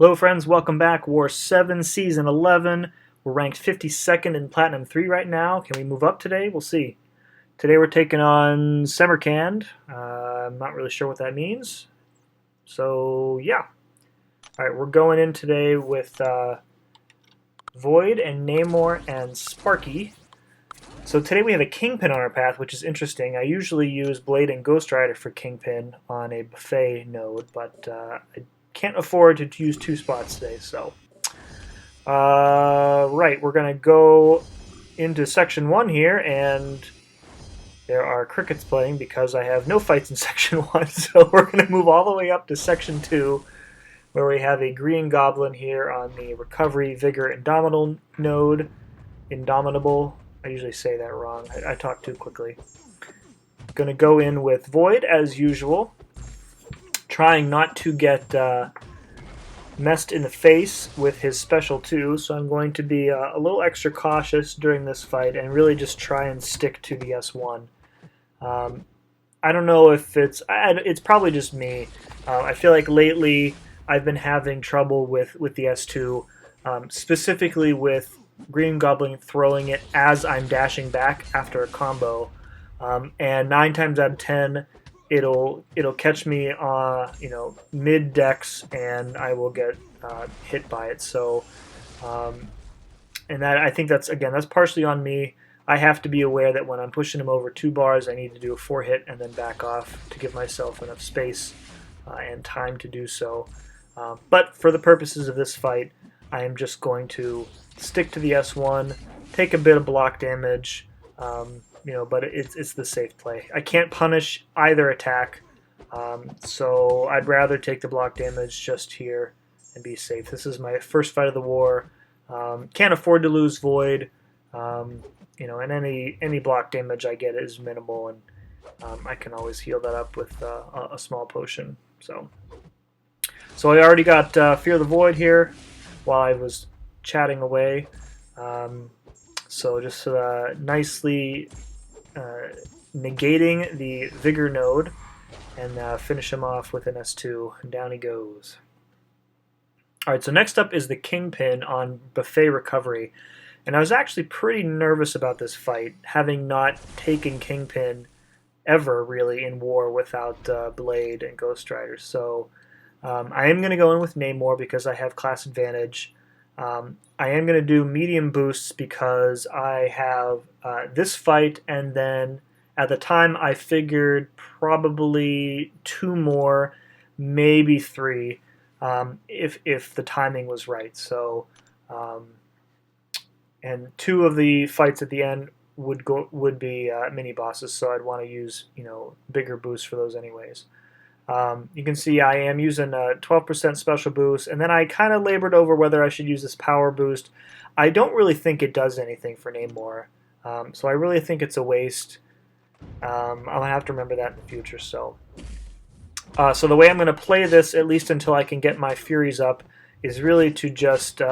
Hello friends, welcome back. War 7, Season 11. We're ranked 52nd in Platinum 3 right now. Can we move up today? We'll see. Today we're taking on Samarkand. I'm not really sure what that means. So, yeah. Alright, we're going in today with Void and Namor and Sparky. So today we have a Kingpin on our path, which is interesting. I usually use Blade and Ghost Rider for Kingpin on a buffet node, but I can't afford to use two spots today, so. Right, we're going to go into Section 1 here, and there are crickets playing because I have no fights in Section 1, so we're going to move all the way up to Section 2, where we have a Green Goblin here on the Recovery, Vigor, Indomitable node. Indomitable. I usually say that wrong. I talk too quickly. Going to go in with Void, as usual. Trying not to get messed in the face with his special too, so I'm going to be a little extra cautious during this fight and really just try and stick to the S1. I don't know if it's probably just me. I feel like lately I've been having trouble with the S2, specifically with Green Goblin throwing it as I'm dashing back after a combo, and 9 times out of 10 it'll catch me mid dex and I will get hit by it. So and that I think that's partially on me. I have to be aware that when I'm pushing him over 2 bars, I need to do a 4 hit and then back off to give myself enough space and time to do so. But for the purposes of this fight, I am just going to stick to the S1, take a bit of block damage. But it's the safe play. I can't punish either attack, so I'd rather take the block damage just here and be safe. This is my first fight of the war. Can't afford to lose Void, and any block damage I get is minimal, and I can always heal that up with a small potion. So I already got Fear the Void here while I was chatting away. So just nicely negating the Vigor node and finish him off with an S2, and down he goes. Alright, so next up is the Kingpin on Buffet Recovery, and I was actually pretty nervous about this fight, having not taken Kingpin ever really in war without Blade and Ghost Rider. So I am going to go in with Namor because I have class advantage. I am going to do medium boosts because I have this fight, and then at the time I figured probably 2 more, maybe 3, if the timing was right. So, and 2 of the fights at the end would be mini bosses, so I'd want to use bigger boosts for those anyways. You can see I am using a 12% special boost, and then I kind of labored over whether I should use this power boost. I don't really think it does anything for Namor, so I really think it's a waste. I'll have to remember that in the future. So the way I'm going to play this, at least until I can get my Furies up, is really to just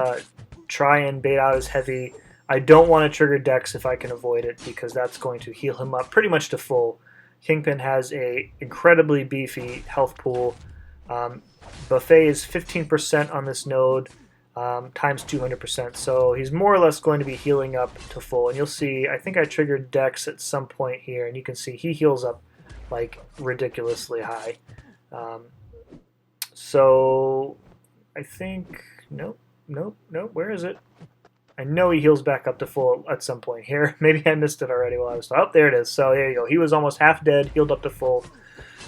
try and bait out his heavy. I don't want to trigger Dex if I can avoid it, because that's going to heal him up pretty much to full. Kingpin has a incredibly beefy health pool. Buffet is 15% on this node, times 200%, so he's more or less going to be healing up to full. And you'll see, I think I triggered Dex at some point here, and you can see he heals up like ridiculously high. So I think, nope, where is it? I know he heals back up to full at some point here. Maybe I missed it already while I was... Oh, there it is. So there you go. He was almost half dead, healed up to full.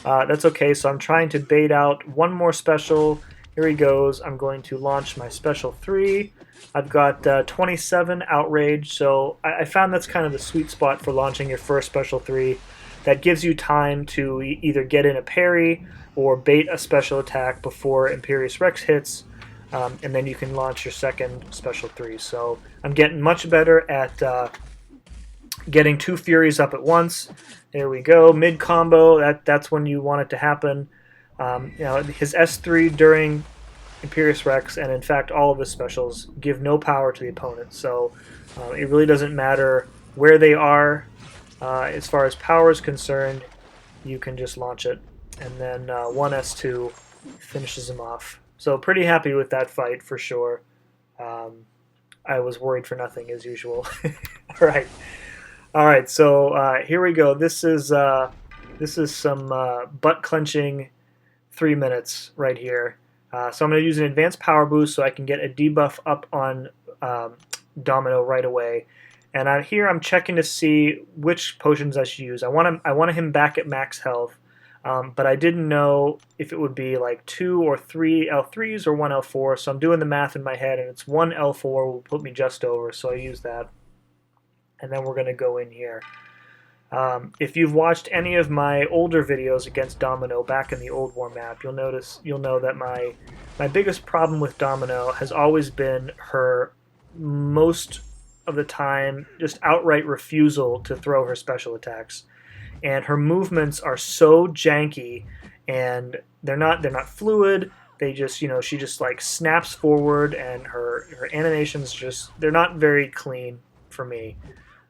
That's okay. So I'm trying to bait out 1 more special. Here he goes. I'm going to launch my special 3. I've got 27 Outrage. So I found that's kind of the sweet spot for launching your first special 3. That gives you time to either get in a parry or bait a special attack before Imperious Rex hits. And then you can launch your second special 3. So I'm getting much better at getting 2 Furies up at once. There we go. Mid combo, that's when you want it to happen. His S3 during Imperious Rex, and in fact all of his specials, give no power to the opponent. So it really doesn't matter where they are. As far as power is concerned, you can just launch it. And then 1 S2 finishes him off. So pretty happy with that fight for sure. Um, I was worried for nothing as usual. All right. All right, so here we go. This is some butt clenching 3 minutes right here. So I'm going to use an advanced power boost so I can get a debuff up on um, Domino right away. And here I'm checking to see which potions I should use. I want him back at max health, but I didn't know if it would be like 2 or 3 L3s or 1 L4. So I'm doing the math in my head, and it's 1 L4 will put me just over. So I use that, and then we're going to go in here. If you've watched any of my older videos against Domino back in the Old War map, you'll know that my biggest problem with Domino has always been her most of the time just outright refusal to throw her special attacks, and her movements are so janky, and they're not fluid. They just she just like snaps forward, and her animations they're not very clean for me.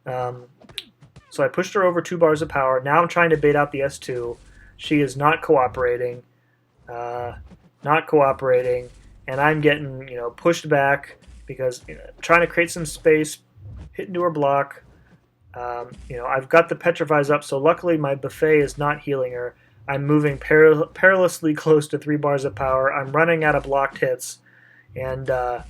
So I pushed her over 2 bars of power. Now I'm trying to bait out the S2. She is not cooperating, and I'm getting pushed back because trying to create some space, hit into her block. I've got the petrifies up, so luckily my buffet is not healing her. I'm moving perilously close to 3 bars of power. I'm running out of blocked hits, and there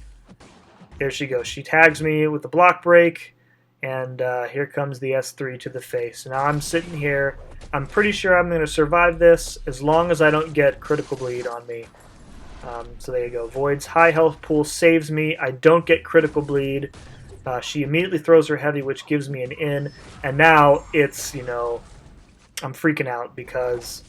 she goes. She tags me with the block break. And here comes the S3 to the face. Now I'm sitting here. I'm pretty sure I'm going to survive this as long as I don't get critical bleed on me. So there you go. Void's high health pool saves me. I don't get critical bleed. She immediately throws her heavy, which gives me an in. And now it's, I'm freaking out because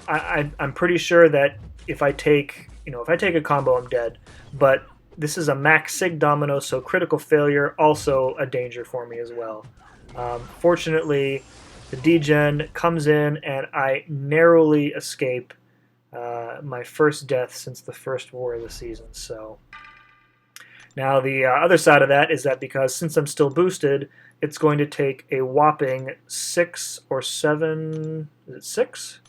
I'm pretty sure that if I take a combo, I'm dead. But this is a max sig Domino, so critical failure also a danger for me as well. Fortunately, the degen comes in, and I narrowly escape my first death since the first war of the season. So now the other side of that is that because since I'm still boosted, it's going to take a whopping 6 or 7. Is it 6?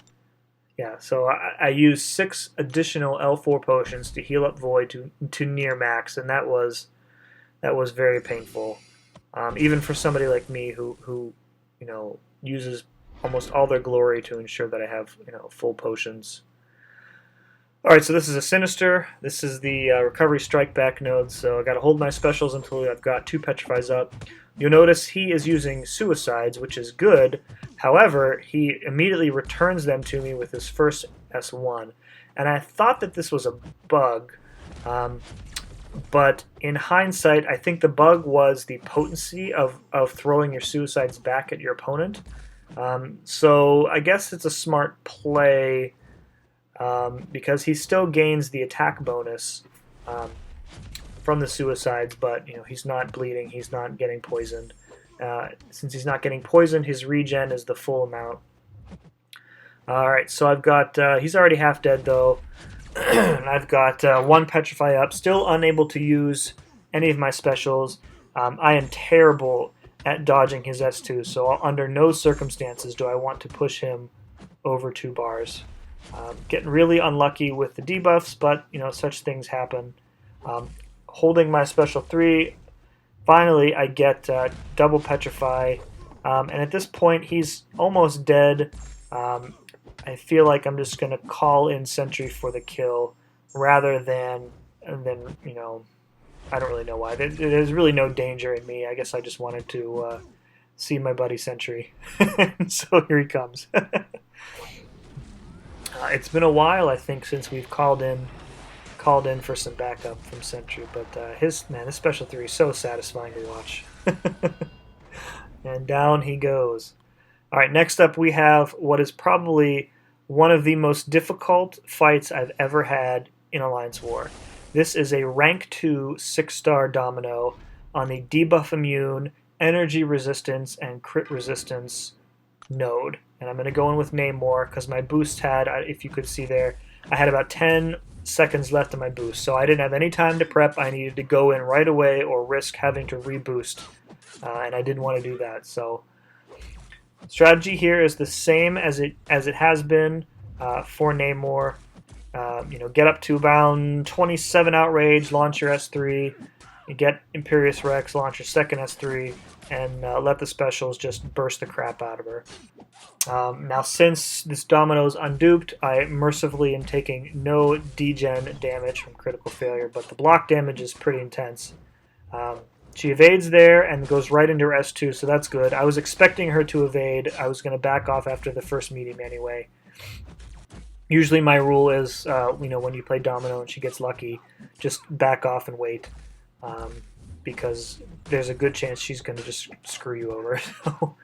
Yeah, so I used 6 additional L4 potions to heal up Void to near max, and that was very painful. Even for somebody like me who uses almost all their glory to ensure that I have full potions. All right, so this is a Sinister. This is the Recovery Strike Back node, so I got to hold my specials until I've got 2 Petrifies up. You'll notice he is using Suicides, which is good. However, he immediately returns them to me with his first S1. And I thought that this was a bug, but in hindsight, I think the bug was the potency of throwing your Suicides back at your opponent. So I guess it's a smart play because he still gains the attack bonus from the Suicides, but he's not bleeding, he's not getting poisoned. Since he's not getting poisoned, his regen is the full amount. Alright, so I've got, he's already half dead though, and I've got 1 Petrify up, still unable to use any of my specials. I am terrible at dodging his S2, so under no circumstances do I want to push him over 2 bars. Getting really unlucky with the debuffs, but such things happen. Holding my special 3, finally I get double Petrify, and at this point he's almost dead. I feel like I'm just going to call in Sentry for the kill rather than I don't really know why. There's really no danger in me. I guess I just wanted to see my buddy Sentry. So here he comes. It's been a while, I think, since we've called in for some backup from Sentry, but his special 3 is so satisfying to watch. And down he goes. All right, next up we have what is probably one of the most difficult fights I've ever had in Alliance War. This is a rank 2 6-star Domino on the debuff immune, energy resistance, and crit resistance node. And I'm going to go in with Namor because my boost had, if you could see there, I had about 10 seconds left of my boost. So I didn't have any time to prep. I needed to go in right away or risk having to reboost. And I didn't want to do that. So strategy here is the same as it has been for Namor. Get up to around 27 outrage, launch your S3, you get Imperious Rex, launch your second S3, and let the specials just burst the crap out of her. Now, since this domino is unduped, I mercifully am taking no degen damage from critical failure, but the block damage is pretty intense. She evades there and goes right into her S2, so that's good. I was expecting her to evade. I was going to back off after the first medium anyway. Usually my rule is, when you play domino and she gets lucky, just back off and wait, because there's a good chance she's going to just screw you over. All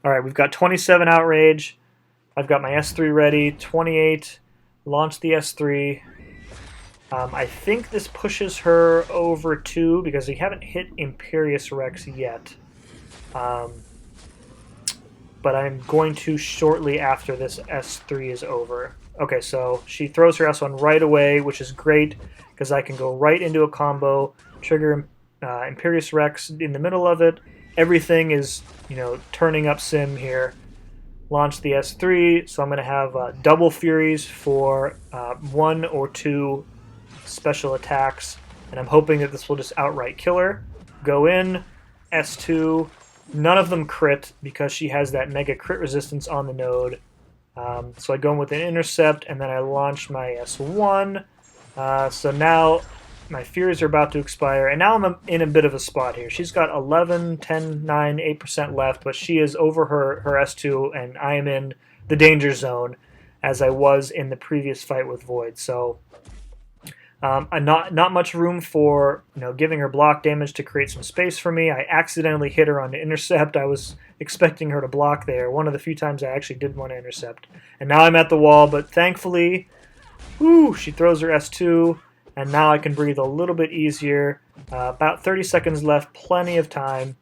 right, we've got 27 outrage. I've got my S3 ready. 28, launch the S3. I think this pushes her over 2 because we haven't hit Imperious Rex yet. But I'm going to shortly after this S3 is over. Okay, so she throws her S1 right away, which is great because I can go right into a combo, trigger Imperious Rex in the middle of it. Everything is, turning up sim here. Launch the S3, so I'm going to have double Furies for 1 or 2 special attacks, and I'm hoping that this will just outright kill her. Go in, S2. None of them crit because she has that mega crit resistance on the node. So I go in with an intercept, and then I launch my S1. So now my Furies are about to expire, and now I'm in a bit of a spot here. She's got 11, 10, 9, 8% left, but she is over her S2, and I am in the danger zone as I was in the previous fight with Void. So not much room for giving her block damage to create some space for me. I accidentally hit her on the intercept. I was expecting her to block there. One of the few times I actually did want to intercept. And now I'm at the wall, but thankfully, she throws her S2, and now I can breathe a little bit easier. About 30 seconds left, plenty of time.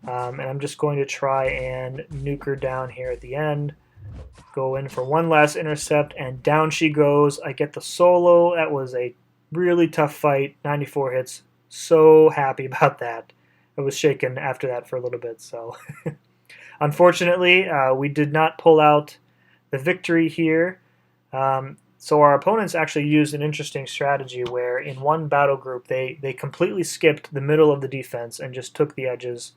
And I'm just going to try and nuke her down here at the end. Go in for one last intercept, and down she goes. I get the solo. That was a really tough fight, 94 hits. So happy about that. I was shaken after that for a little bit. So, unfortunately, we did not pull out the victory here. So our opponents actually used an interesting strategy where in one battle group they completely skipped the middle of the defense and just took the edges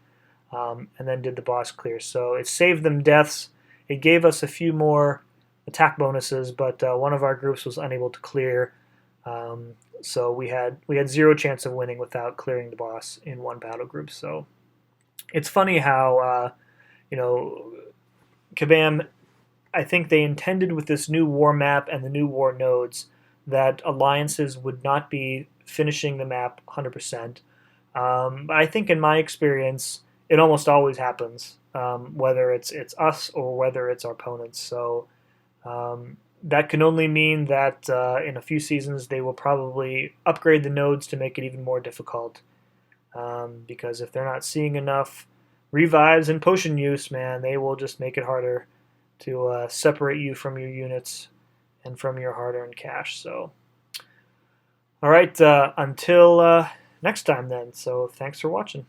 and then did the boss clear. So it saved them deaths. It gave us a few more attack bonuses, but one of our groups was unable to clear. So we had zero chance of winning without clearing the boss in one battle group. So it's funny how Kabam, I think they intended with this new war map and the new war nodes that alliances would not be finishing the map 100%. But I think in my experience, it almost always happens, whether it's us or whether it's our opponents. So that can only mean that in a few seasons they will probably upgrade the nodes to make it even more difficult. Because if they're not seeing enough revives and potion use, man, they will just make it harder to separate you from your units and from your hard-earned cash. So, all right, until next time then. So thanks for watching.